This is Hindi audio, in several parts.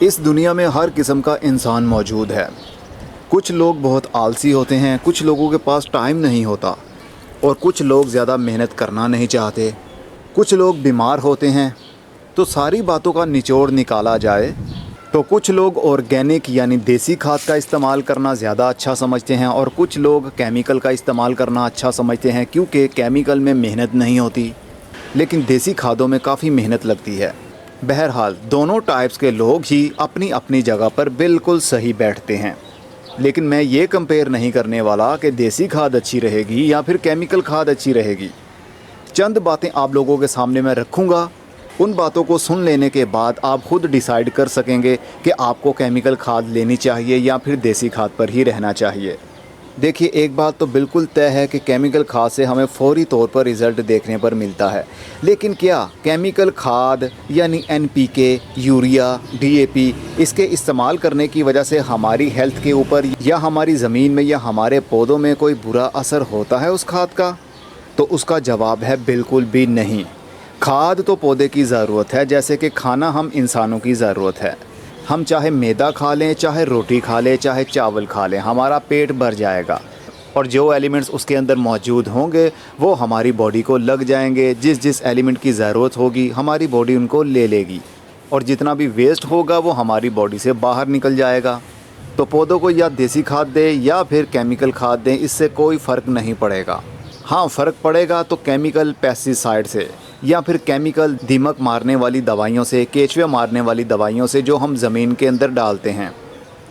इस दुनिया में हर किस्म का इंसान मौजूद है। कुछ लोग बहुत आलसी होते हैं, कुछ लोगों के पास टाइम नहीं होता और कुछ लोग ज़्यादा मेहनत करना नहीं चाहते, कुछ लोग बीमार होते हैं। तो सारी बातों का निचोड़ निकाला जाए तो कुछ लोग ऑर्गेनिक यानी देसी खाद का इस्तेमाल करना ज़्यादा अच्छा समझते हैं और कुछ लोग केमिकल का इस्तेमाल करना अच्छा समझते हैं, क्योंकि केमिकल में मेहनत नहीं होती लेकिन देसी खादों में काफ़ी मेहनत लगती है। बहरहाल दोनों टाइप्स के लोग ही अपनी अपनी जगह पर बिल्कुल सही बैठते हैं, लेकिन मैं ये कंपेयर नहीं करने वाला कि देसी खाद अच्छी रहेगी या फिर केमिकल खाद अच्छी रहेगी। चंद बातें आप लोगों के सामने मैं रखूँगा, उन बातों को सुन लेने के बाद आप खुद डिसाइड कर सकेंगे कि आपको केमिकल खाद लेनी चाहिए या फिर देसी खाद पर ही रहना चाहिए। देखिए, एक बात तो बिल्कुल तय है कि केमिकल खाद से हमें फौरी तौर पर रिज़ल्ट देखने पर मिलता है, लेकिन क्या केमिकल खाद यानी NPK, यूरिया, DAP इसके इस्तेमाल करने की वजह से हमारी हेल्थ के ऊपर या हमारी ज़मीन में या हमारे पौधों में कोई बुरा असर होता है उस खाद का? तो उसका जवाब है बिल्कुल भी नहीं। खाद तो पौधे की ज़रूरत है, जैसे कि खाना हम इंसानों की ज़रूरत है। हम चाहे मैदा खा लें, चाहे रोटी खा लें, चाहे चावल खा लें, हमारा पेट भर जाएगा और जो एलिमेंट्स उसके अंदर मौजूद होंगे वो हमारी बॉडी को लग जाएंगे। जिस जिस एलिमेंट की ज़रूरत होगी हमारी बॉडी उनको ले लेगी और जितना भी वेस्ट होगा वो हमारी बॉडी से बाहर निकल जाएगा। तो पौधों को या देसी खाद दें या फिर केमिकल खाद दें, इससे कोई फ़र्क नहीं पड़ेगा। हाँ, फ़र्क पड़ेगा तो केमिकल पेस्टिसाइड से या फिर केमिकल दीमक मारने वाली दवाइयों से, केचुए मारने वाली दवाइयों से जो हम ज़मीन के अंदर डालते हैं।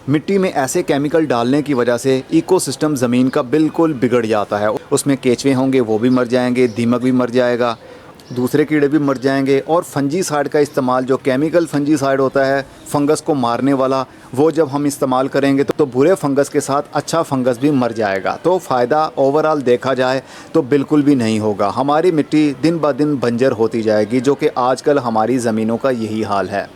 मिट्टी में ऐसे केमिकल डालने की वजह से इकोसिस्टम ज़मीन का बिल्कुल बिगड़ जाता है। उसमें केचुए होंगे वो भी मर जाएंगे, दीमक भी मर जाएगा, दूसरे कीड़े भी मर जाएंगे। और फंजीसाइड का इस्तेमाल, जो केमिकल फंजीसाइड होता है फंगस को मारने वाला, वो जब हम इस्तेमाल करेंगे तो बुरे फंगस के साथ अच्छा फंगस भी मर जाएगा। तो फ़ायदा ओवरऑल देखा जाए तो बिल्कुल भी नहीं होगा। हमारी मिट्टी दिन ब दिन बंजर होती जाएगी, जो कि आजकल हमारी ज़मीनों का यही हाल है।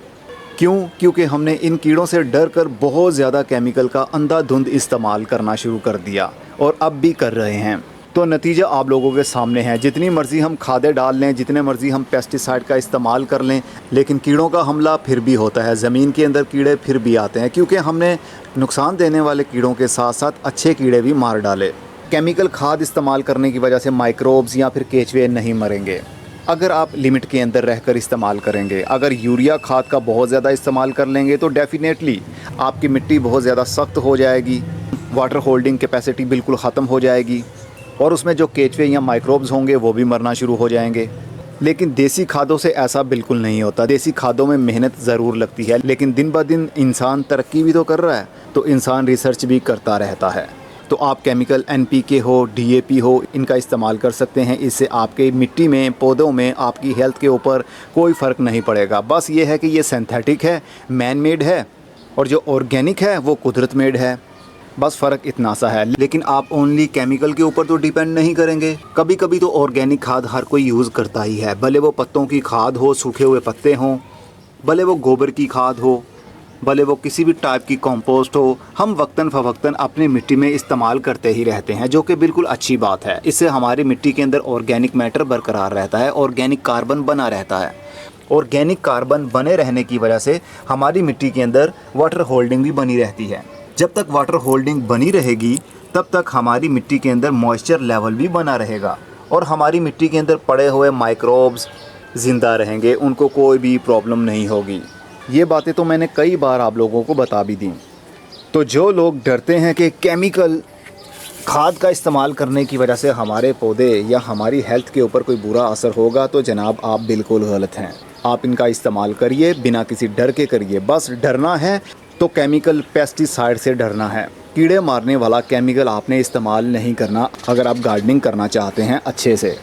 क्यों? क्योंकि हमने इन कीड़ों से डर कर बहुत ज़्यादा केमिकल का अंधाधुंध इस्तेमाल करना शुरू कर दिया और अब भी कर रहे हैं। तो नतीजा आप लोगों के सामने है। जितनी मर्ज़ी हम खादें डाल लें, जितने मर्ज़ी हम पेस्टिसाइड का इस्तेमाल कर लें, लेकिन कीड़ों का हमला फिर भी होता है। ज़मीन के अंदर कीड़े फिर भी आते हैं, क्योंकि हमने नुकसान देने वाले कीड़ों के साथ साथ अच्छे कीड़े भी मार डाले। केमिकल खाद इस्तेमाल करने की वजह से माइक्रोब्स या फिर केचुए नहीं मरेंगे अगर आप लिमिट के अंदर रहकर इस्तेमाल करेंगे। अगर यूरिया खाद का बहुत ज़्यादा इस्तेमाल कर लेंगे तो डेफिनेटली आपकी मिट्टी बहुत ज़्यादा सख्त हो जाएगी, वाटर होल्डिंग कैपेसिटी बिल्कुल ख़त्म हो जाएगी और उसमें जो केचुए या माइक्रोब्स होंगे वो भी मरना शुरू हो जाएंगे। लेकिन देसी खादों से ऐसा बिल्कुल नहीं होता। देसी खादों में मेहनत ज़रूर लगती है, लेकिन दिन ब दिन इंसान तरक्की भी तो कर रहा है, तो इंसान रिसर्च भी करता रहता है। तो आप केमिकल NPK हो, DAP हो, इनका इस्तेमाल कर सकते हैं। इससे आपके मिट्टी में, पौधों में, आपकी हेल्थ के ऊपर कोई फ़र्क नहीं पड़ेगा। बस ये है कि ये सिंथेटिक है, मैन मेड है, और जो ऑर्गेनिक है वो कुदरत मेड है। बस फ़र्क इतना सा है। लेकिन आप ओनली केमिकल के ऊपर तो डिपेंड नहीं करेंगे। कभी कभी तो ऑर्गेनिक खाद हर कोई यूज़ करता ही है, भले वो पत्तों की खाद हो, सूखे हुए पत्ते हों, भले वो गोबर की खाद हो, भले वो किसी भी टाइप की कंपोस्ट हो। हम वक्तन फ़वक्तन अपनी मिट्टी में इस्तेमाल करते ही रहते हैं, जो कि बिल्कुल अच्छी बात है। इससे हमारी मिट्टी के अंदर ऑर्गेनिक मैटर बरकरार रहता है, ऑर्गेनिक कार्बन बना रहता है। ऑर्गेनिक कार्बन बने रहने की वजह से हमारी मिट्टी के अंदर वाटर होल्डिंग भी बनी रहती है। जब तक वाटर होल्डिंग बनी रहेगी तब तक हमारी मिट्टी के अंदर मॉइस्चर लेवल भी बना रहेगा और हमारी मिट्टी के अंदर पड़े हुए माइक्रोब्स ज़िंदा रहेंगे, उनको कोई भी प्रॉब्लम नहीं होगी। ये बातें तो मैंने कई बार आप लोगों को बता भी दी। तो जो लोग डरते हैं कि केमिकल खाद का इस्तेमाल करने की वजह से हमारे पौधे या हमारी हेल्थ के ऊपर कोई बुरा असर होगा, तो जनाब आप बिल्कुल गलत हैं। आप इनका इस्तेमाल करिए, बिना किसी डर के करिए। बस डरना है तो केमिकल पेस्टिसाइड से डरना है। कीड़े मारने वाला केमिकल आपने इस्तेमाल नहीं करना अगर आप गार्डनिंग करना चाहते हैं अच्छे से।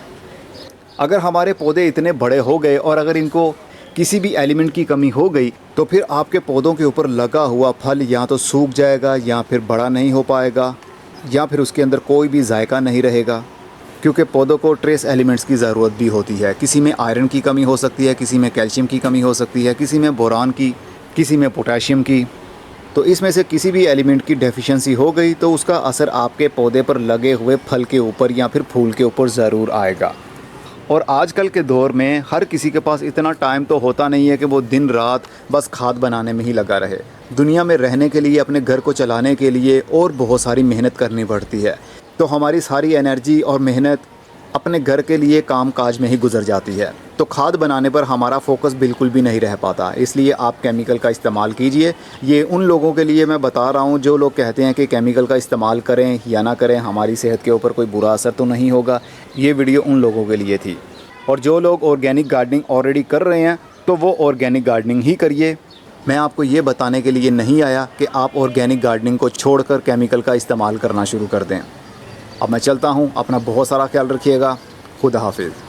अगर हमारे पौधे इतने बड़े हो गए और अगर इनको किसी भी एलिमेंट की कमी हो गई तो फिर आपके पौधों के ऊपर लगा हुआ फल या तो सूख जाएगा या फिर बड़ा नहीं हो पाएगा या फिर उसके अंदर कोई भी जायका नहीं रहेगा, क्योंकि पौधों को ट्रेस एलिमेंट्स की ज़रूरत भी होती है। किसी में आयरन की कमी हो सकती है, किसी में कैल्शियम की कमी हो सकती है, किसी में बोरान की, किसी में पोटेशियम की। तो इसमें से किसी भी एलिमेंट की डेफिशिएंसी हो गई तो उसका असर आपके पौधे पर लगे हुए फल के ऊपर या फिर फूल के ऊपर ज़रूर आएगा। और आजकल के दौर में हर किसी के पास इतना टाइम तो होता नहीं है कि वो दिन रात बस खाद बनाने में ही लगा रहे। दुनिया में रहने के लिए, अपने घर को चलाने के लिए और बहुत सारी मेहनत करनी पड़ती है। तो हमारी सारी एनर्जी और मेहनत अपने घर के लिए काम काज में ही गुजर जाती है। तो खाद बनाने पर हमारा फोकस बिल्कुल भी नहीं रह पाता। इसलिए आप केमिकल का इस्तेमाल कीजिए। ये उन लोगों के लिए मैं बता रहा हूँ जो लोग कहते हैं कि केमिकल का इस्तेमाल करें या ना करें, हमारी सेहत के ऊपर कोई बुरा असर तो नहीं होगा। ये वीडियो उन लोगों के लिए थी। और जो लोग ऑर्गेनिक गार्डनिंग ऑलरेडी कर रहे हैं तो वो ऑर्गेनिक गार्डनिंग ही करिए। मैं आपको ये बताने के लिए नहीं आया कि आप ऑर्गेनिक गार्डनिंग को छोड़कर केमिकल का इस्तेमाल करना शुरू कर दें। अब मैं चलता हूँ। अपना बहुत सारा ख्याल रखिएगा। खुदा हाफिज़।